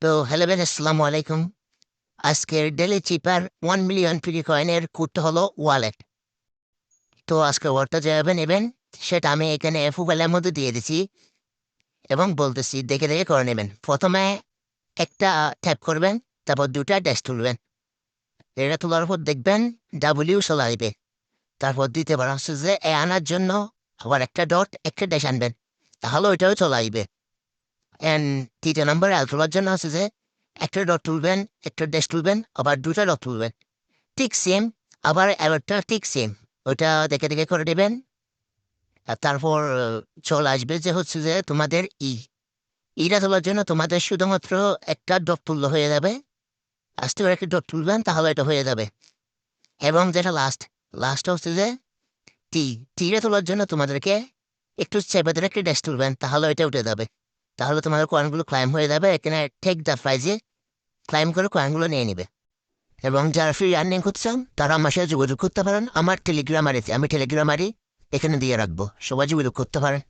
তো hello Ben, আসসালামু আলাইকুম। আজকের ডেলি চিপার 1 মিলিয়ন ফ্রি কয়েনের কোডটা হলো ওয়ালেট। তো আজকে ওয়ার্ডটা যেভাবে নেবেন সেটা আমি এখানে মোবাইলের মধ্যে দিয়ে দিছি এবং বলতেছি দেখে দেখে করে নেবেন। প্রথমে একটা ট্যাপ করবেন, তারপর দুটা ড্যাশ তুলবেন। এটা তোলার পর দেখবেন ডাব্লিউ চলে আসবে। তারপর দ্বিতীয়বার হচ্ছে যে এ আনার জন্য আবার একটা ডট একটা ড্যাশ আনবেন, তাহলে ওইটাও চলে আসবে। অ্যান্ড তৃতীয় নম্বরে এল তোলার জন্য হচ্ছে যে একটা ডট তুলবেন, একটা ড্যাশ তুলবেন, আবার দুটা ডট তুলবেন। ঠিক সেম, আবার এবারটা ঠিক সেম। ওইটা দেখে দেখে করে দেবেন। আর তারপর চলে আসবে যে হচ্ছে যে তোমাদের ইটা তোলার জন্য তোমাদের শুধুমাত্র একটা ডট তুললে হয়ে যাবে। আস্তে করে একটা ডট তুলবেন, তাহলে এটা হয়ে যাবে। এবং যেটা লাস্ট হচ্ছে যে টি টিটা তোলার জন্য তোমাদেরকে একটু চেপে ধরে একটা ড্যাশ তুলবেন, তাহলে এটা উঠে যাবে। তাহলে তোমাদের কয়েনগুলো ক্লাইম হয়ে যাবে। এখানে টেক দ্য প্রাইজে ক্লাইম করে কয়েনগুলো নিয়ে নিবে। এবং যারা ফ্রি আর্নিং করতে চান তারা আমার সাথে যোগাযোগ করতে পারেন। আমার টেলিগ্রাম আইডিতে, আমি টেলিগ্রাম আইডি এখানে দিয়ে রাখবো, সবাই যোগাযোগ করতে পারেন।